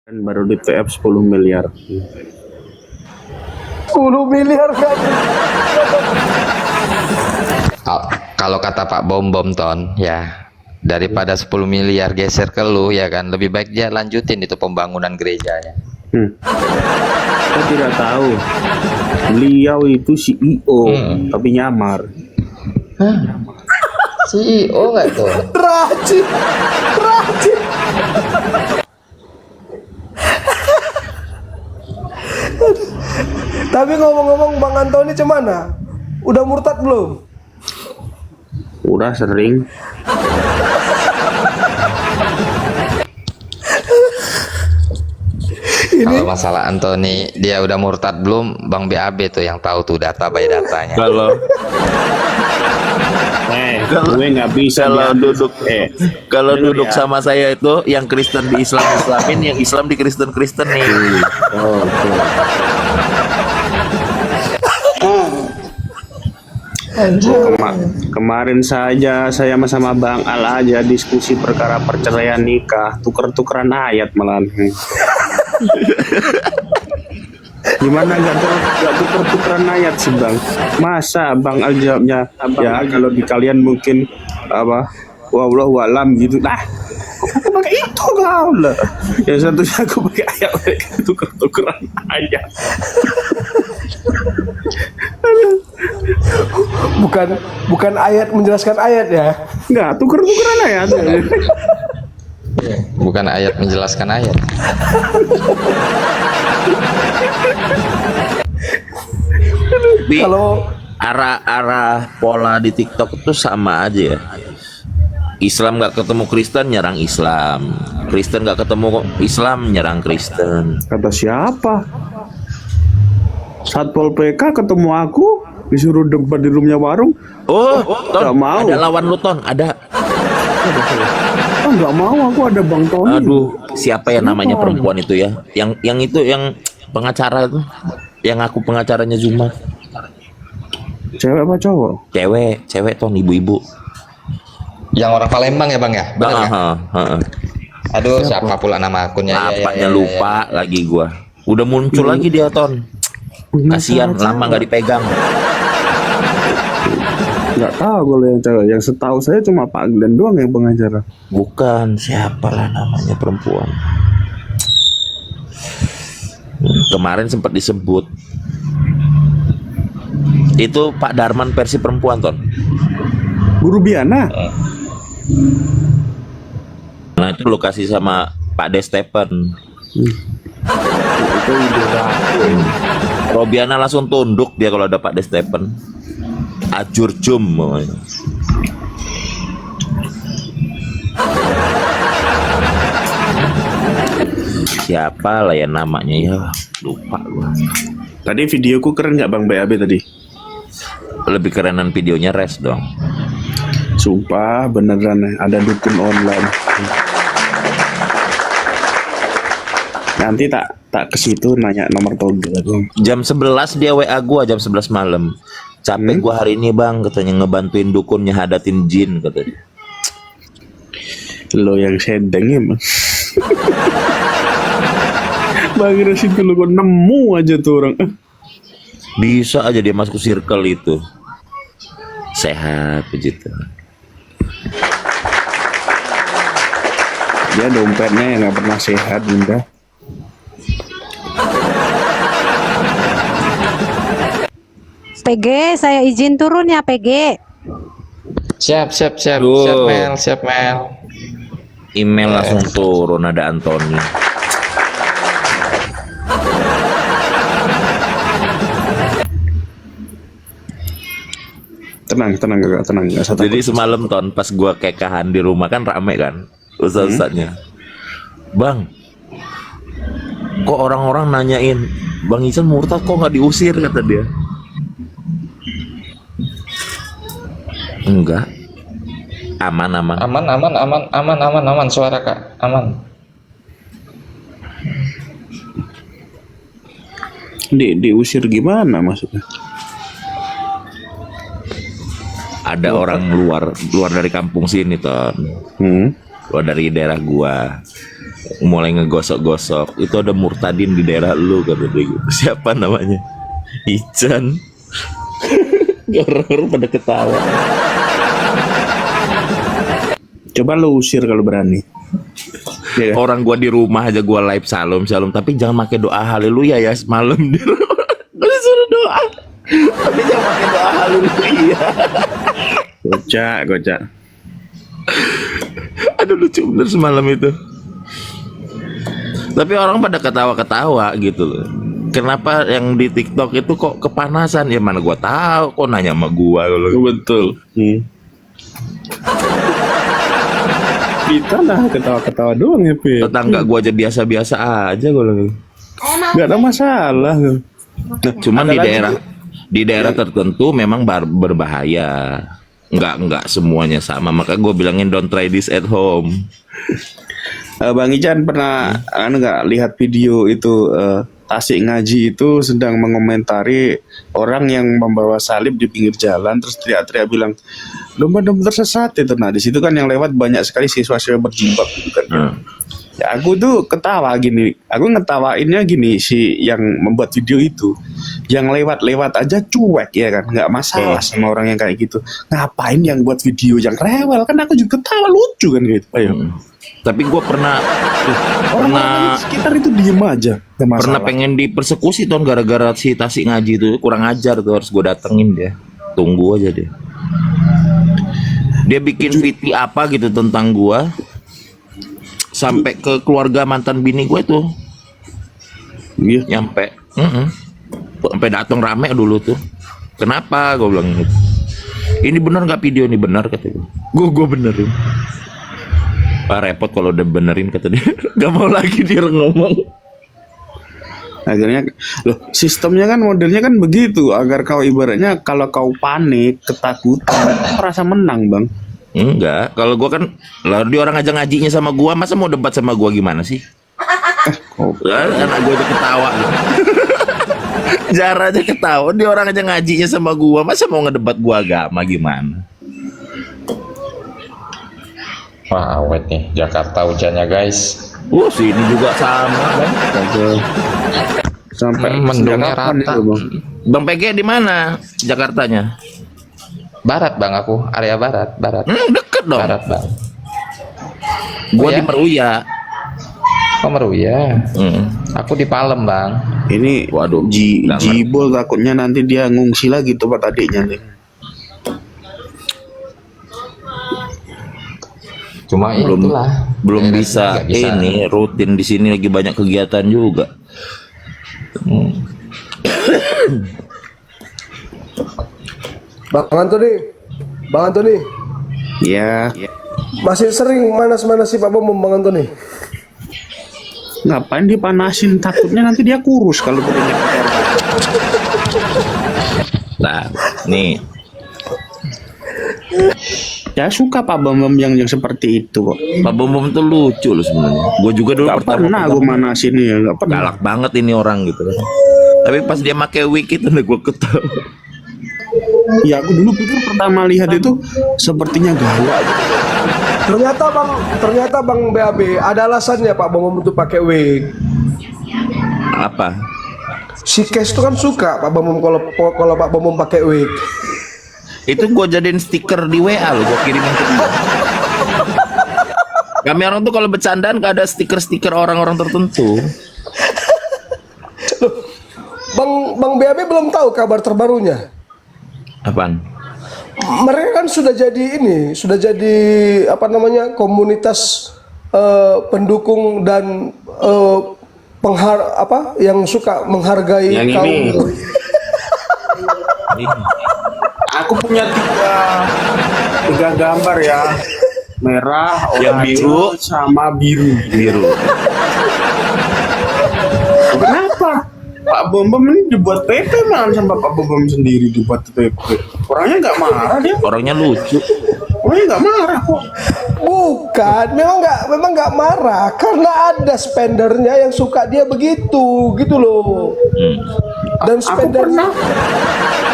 Kan baru di TF 10 miliar. 10 miliar kan? Kalau kata Pak Bom Ton ya, daripada 10 miliar geser ke lu ya kan, lebih baik dia lanjutin itu pembangunan gerejanya. Saya tidak tahu. Beliau itu CEO, tapi nyamar. CEO nggak tuh? Rajin. Tapi ngomong-ngomong Bang Antoni cemana? Udah murtad belum? Udah sering. Kalau masalah Anthony dia udah murtad belum, Bang BAB tuh yang tahu tuh data by datanya. Kalau Gue nggak bisa kalau diambil. duduk kalau duduk sama saya itu yang Kristen di Islamin, yang Islam di Kristen nih. Oh, betul. Kemarin saja saya sama Bang Al aja diskusi perkara perceraian nikah, tuker-tukeran ayat malahan. Gimana nggak tuker-tukeran ayat sih Bang? Masa Bang Al jawabnya ya kalau di kalian mungkin apa wallahu alam gitu. Nah, aku pakai itu kau lah. Yang satunya aku pakai ayat, mereka tuker-tukeran ayat. Bukan ayat menjelaskan ayat ya. Enggak, tuker-tukeran ayat. Bukan ayat menjelaskan ayat. Tapi Kalau arah pola di TikTok itu sama aja ya. Islam nggak ketemu Kristen nyerang Islam, Kristen nggak ketemu Islam nyerang Kristen. Kata siapa? Satpol PK ketemu aku disuruh debat di roomnya warung. Oh, nggak Ton, mau. ada lawan lu Ton, ada. Oh, nggak mau, aku ada Bang Tony. Aduh, siapa ya namanya perempuan itu ya? Yang pengacara itu, yang aku pengacaranya Zuma. Cewek apa cowok? Cewek Ton, ibu-ibu. Yang orang Palembang ya Bang ya? Benar nggak? Aduh, siapa pula nama akunnya? Napaknya lupa lagi gua. Udah muncul lagi dia Ton. Kasihan lama nggak dipegang. Nggak tahu kalau yang cewek. Yang setahu saya cuma Pak Glenn doang yang pengacara. Bukan, siapalah namanya perempuan. Kemarin sempat disebut. Itu Pak Darman versi perempuan Ton. Guru Biana. Nah itu lokasi sama Pak De Stephen. Itu idola. Robiana langsung tunduk dia kalau ada Pak De Stephen. Ajur jum namanya. Siapa lah ya namanya ya, lupa gua. Tadi videoku keren nggak Bang BAB tadi? Lebih kerenan videonya Res dong. Sumpah beneran ada dukun online. Nanti tak ke situ nanya nomor togel aku. Jam 11 dia WA gua, jam 11 malam. Capek gua hari ini Bang, katanya ngebantuin dukun nyahadatin jin katanya. Lo yang sedeng ya Bang. Bang Rasid dulu kok nemu aja tuh orang. Bisa aja dia masuk circle itu. Sehat begitu. Dia dompetnya yang nggak pernah sehat Bunda. PG, saya izin turun ya PG. Siap Duh. Siap Mel. Email langsung turun ada Anthony. Tenang kakak, tenang nggak usah takut. Jadi semalam Ton pas gua kekahan di rumah kan rame kan ustaz-ustaznya. Bang, kok orang-orang nanyain Bang Isan murtad kok nggak diusir kata dia. Enggak. Aman. Aman suara Kak. Aman. Diusir gimana maksudnya? Ada orang luar dari kampung sini Ton. Keluar dari daerah gua mulai ngegosok-gosok. Itu ada Murtadin di daerah lu kata dia gitu. Siapa namanya? Ican. Orang-orang pada ketawa. Coba lu usir kalau berani. Ya, kan? Orang gua di rumah aja gua live salam, tapi jangan pakai doa haleluya ya semalam di rumah. Gua disuruh doa. Tapi jangan pakai doa haleluya. Gocak. Aduh lucu bener semalam itu. Tapi orang pada ketawa-ketawa gitu loh. Kenapa yang di TikTok itu kok kepanasan? Ya mana gua tahu, kok nanya sama gua kalau Betul. Kita lah ketawa-ketawa doang ya, Pi. tetangga gua aja biasa-biasa aja gua lagi. Gak ada masalah. Nah, cuman di daerah tertentu memang berbahaya. Enggak semuanya sama. Maka gue bilangin don't try this at home. Bang Ican pernah nggak lihat video itu Tasik Ngaji itu sedang mengomentari orang yang membawa salib di pinggir jalan terus teriak-teriak bilang domba-domba tersesat itu. Nah di situ kan yang lewat banyak sekali siswa-siswa berjilbab gitu kan. Ya aku tuh ketawa gini, aku ngetawainnya gini si yang membuat video itu, yang lewat-lewat aja cuek ya kan, nggak masalah sama orang yang kayak gitu. Ngapain yang buat video yang rewel? Kan aku juga ketawa lucu kan gitu. Ayo. Tapi gue pernah Orang sekitar itu diem aja. Nggak masalah. pernah pengen dipersekusi tuh gara-gara si Tasik Ngaji itu kurang ajar tuh, harus gue datengin dia. Tunggu aja dia. Dia bikin VT apa gitu tentang gua. Sampai ke keluarga mantan bini gue tuh. Iya. Nyampe. Sampai datang rame dulu tuh. Kenapa? Gue bilang gitu. Ini bener nggak video ini benar kata gue. Gue benerin. Pak repot kalau udah benerin kata dia. Gak mau lagi dia ngomong. Akhirnya loh sistemnya kan modelnya kan begitu agar kau ibaratnya kalau kau panik ketakutan merasa menang bang. Enggak, kalau gua kan lalu dia orang aja ngajinya sama gua, masa mau debat sama gua gimana sih? Anak gua aja ketawa. Jarang aja ketawa, dia orang aja ngajinya sama gua, masa mau ngedebat gua agama gimana? Wah awet nih Jakarta hujannya guys. Sini juga sama kan. Sampai Mendungnya sejak kapan rata. itu, Bang? Bang PG di mana? Jakartanya? Barat bang aku, area barat. Deket dong. Barat bang. Gua Oh, di ya? Meruya. Oh Meruya. Aku di Palem bang. Ini Waduh, nggak Jibol takutnya nanti dia ngungsi lagi tempat adiknya nih. Cuma itulah. belum daerah bisa sini nggak ini rutin di sini lagi banyak kegiatan juga. Bang Antoni, Ya, masih sering manas-manasi Pak Bom Bang Antoni. ngapain dipanasin? Takutnya nanti dia kurus kalau begini. Nah, nih Ya suka Pak Bambam yang seperti itu kok. Pak Bom tuh lucu loh sebenarnya. Gue juga dulu Gak pernah gue manasin ya, gak pernah. galak banget ini orang gitu. Tapi pas dia pakai wig itu udah gue ketawa. Ya aku dulu pikir pertama lihat itu sepertinya galak. Ternyata Bang BAB ada alasannya Pak Bom untuk pakai wig. Apa? Si Kes itu kan suka Pak Bom kalau Pak Bom pakai wig. Itu gue jadiin stiker di WA loh, gue kirimin ke dia. Kami orang tuh kalau bercandaan gak ada stiker-stiker orang-orang tertentu. Bang BAB belum tahu kabar terbarunya. Apaan? Mereka kan sudah jadi komunitas pendukung dan yang suka menghargai Yang kaum. ini. Aku punya tiga gambar ya, merah, Yang oranye, biru, sama biru. Kenapa? Pak Bambam ini dibuat PP malah sama Pak Bambam sendiri dibuat PP. Orangnya nggak marah dia, Orangnya lucu. orangnya nggak marah kok. Bukan, memang nggak marah karena ada spendernya yang suka dia begitu, gitu loh. Dan Aku spender pernah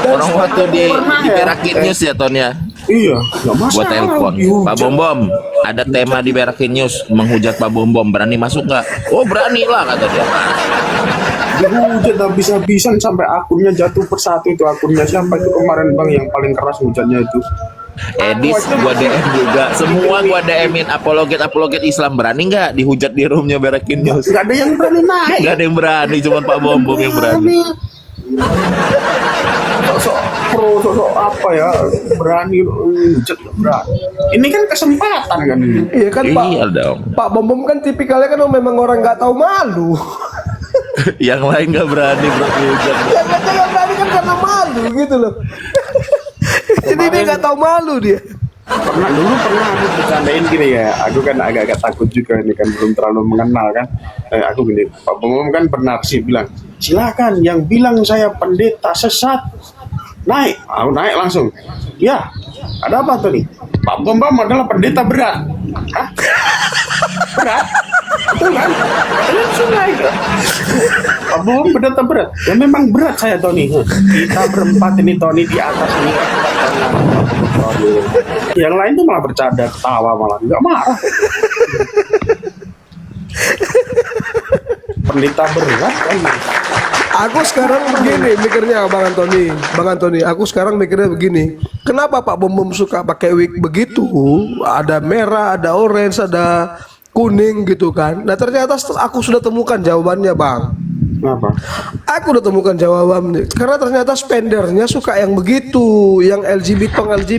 Orang waktu di Perakin News ya Ton ya. Iya, nggak Gua masalah. telepon, dihujat. Pak Bom Bom, ada tema di Berakin News menghujat Pak Bom Bom, berani masuk nggak? Oh berani lah kata dia. Dihujat habis-habisan sampai akunnya jatuh persatu. Itu akunnya siapa itu kemarin bang yang paling keras hujatnya itu? Edis gua DM juga, semua gua DM-in apologet Islam, berani nggak dihujat di roomnya Berakin News? Nggak ada yang berani naik. Nggak ada yang berani, cuma Pak Bom Bom yang berani. Sosok pro, sosok apa ya, berani hujat nggak berani. Ini kan kesempatan kan ini. Iya kan Pak. Iya dong. Pak Bom Bom kan tipikalnya kan memang orang nggak tahu malu. Yang lain nggak berani berhujat. Yang nggak berani kan karena malu gitu loh. Jadi dia nggak tahu malu dia. Pernah aku bercandain gini ya, aku kan agak-agak takut juga ini kan belum terlalu mengenal kan. Aku gini, Pak Bom kan benar sih bilang, silakan yang bilang saya pendeta sesat naik. Aku naik langsung. Ya, ada apa tuh nih? Pak Bom adalah pendeta berat. Hah? Berat? Betul kan? Katanya langsung naik ya. Pak Bom pendeta berat. Ya memang berat saya Tony. Kita berempat ini Tony di atas ini. Yang lain tuh malah bercanda, ketawa malah nggak marah. Pendeta berat kan? Aku sekarang begini mikirnya Bang Antoni, aku sekarang mikirnya begini. Kenapa Pak Bom Bom suka pakai wig begitu? Ada merah, ada orange, ada kuning gitu kan. Nah ternyata aku sudah temukan jawabannya Bang. Kenapa? Aku udah temukan jawabannya. Karena ternyata spendernya suka yang begitu, yang LGBT.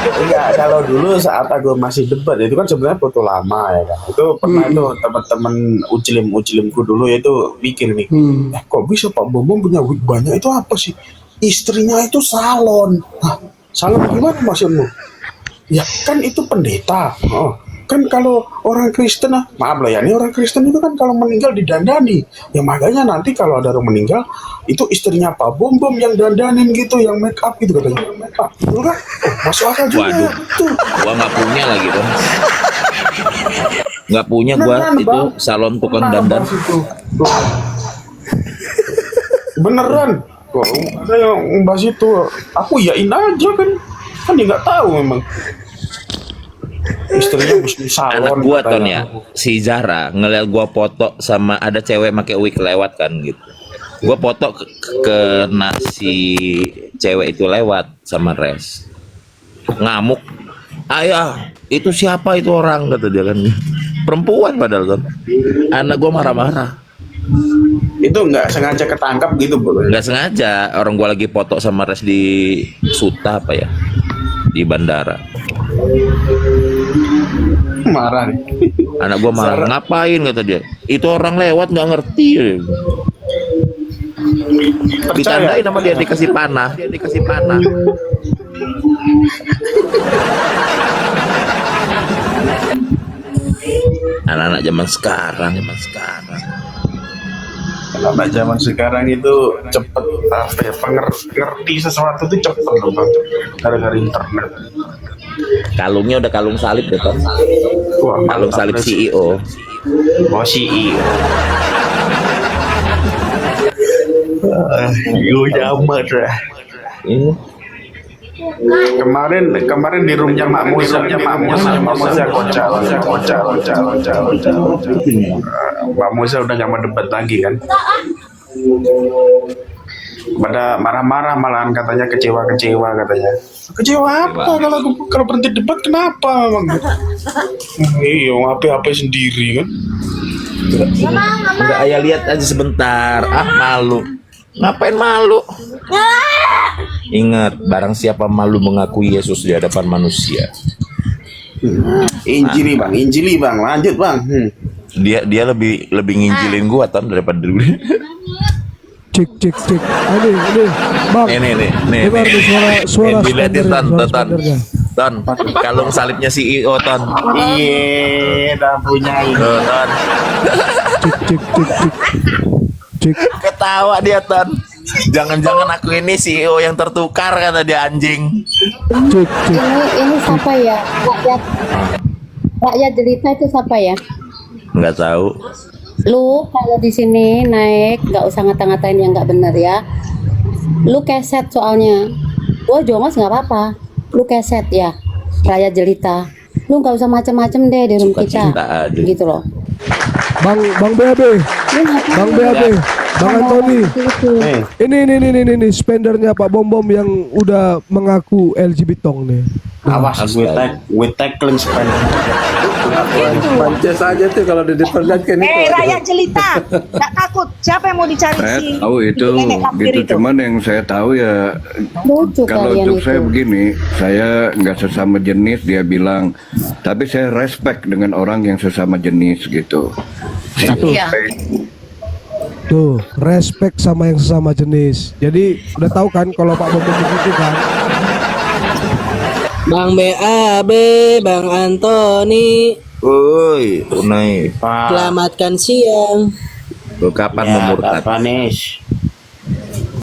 Enggak, kalau dulu saat aku masih debat itu kan sebenarnya foto lama ya kan. Itu pernah itu teman-teman ucilimku dulu itu mikir nih, kok bisa Pak Bom punya wig banyak itu apa sih? Istrinya itu salon. Hah, salon gimana maksudmu? Ya kan itu pendeta. Oh, kan kalau orang Kristen maaf lah ya, ini orang Kristen itu kan kalau meninggal didandani. Ya makanya nanti kalau ada orang meninggal itu istrinya Pak Bom yang dandanin gitu, yang make up gitu katanya. Make up, betul kan? Oh, masuk akal juga. Waduh. Betul. Gua nggak punya lagi tuh. Nggak punya gua Beneran, itu Bang. salon tukang Beneran, dandan. Bang, itu. Beneran. Kok ada yang membahas itu? Aku yain aja kan dia nggak tahu memang. Istrinya muslim salon. Anak gua Ton katanya. ya, si Zara ngeliat gua foto sama ada cewek pakai wig lewat kan gitu. Gua foto ke nasi cewek itu lewat sama Res. Ngamuk. Ayah, itu siapa itu orang kata dia kan. Perempuan padahal kan. Anak gua marah-marah. Itu nggak sengaja ketangkap gitu, Bu. Nggak sengaja, orang gua lagi foto sama Res di Suta apa ya? Di bandara. Marah nih. Anak gua marah, ngapain kata dia. Itu orang lewat nggak ngerti. Ditandain sama dia dikasih panah. Anak-anak zaman sekarang. Anak zaman sekarang itu cepet apa ya, ngerti sesuatu itu cepet loh Bang. Gara-gara internet. Kalungnya udah kalung salib deh kan. Wah, Kalung mantap salib deh. CEO. Oh CEO. Gue jamat lah. Ini Kemarin di roomnya Mak Musa kocak. Mak Musa udah nggak mau debat lagi kan. Pada marah-marah malahan katanya kecewa katanya. Kecewa apa kalau berhenti debat kenapa Bang? Iya, apa sendiri kan. enggak, ayah lihat aja sebentar. Ah, malu. Ngapain malu? Ingat, barang siapa malu mengakui Yesus di hadapan manusia. Injili bang, lanjut bang. Dia lebih nginjilin gua Ton daripada dulu. Cek. Ini, Bang. Nih. Dengar nih suara Dilihatin spendernya, Ton, suara Ton. spendernya. Ton, kalung salibnya CEO Ton. Iya, udah punya ini. Tuh, Ton. Cek. Ketawa dia Ton. Jangan-jangan aku ini CEO yang tertukar kata dia anjing. Cek. Ini siapa ya? Rakyat jelita itu siapa ya? Nggak tahu. Lu kalau di sini naik nggak usah ngata-ngatain yang nggak bener ya. Lu keset soalnya. Gua jongos nggak apa-apa. Lu keset ya. Raya jelita. Lu nggak usah macem-macem deh di room kita. Suka-cinta aja. Gitu loh. Bang BAB, Lu ngapain? Bang BAB, Bang Antoni. Eh, Ini spendernya Pak Bom Bom yang udah mengaku LGBT tong nih. awas gue tackling spend. Pances aja tuh kalau diperlihatkan itu. Rakyat jelita, nggak takut. Siapa yang mau dicari Saya si tahu itu nenek lampir gitu, itu? cuman yang saya tahu ya Lucu kalau kalian untuk itu. saya begini, saya nggak sesama jenis dia bilang, tapi saya respect dengan orang yang sesama jenis gitu. Iya. Tuh, respect sama yang sesama jenis. Jadi udah tahu kan kalau Pak Bom Bom begitu kan. Bang BAB, Bang Antoni, Woi, tunai. Pak, selamatkan siang. Lu kapan ya, mau murtad? Pak Nis.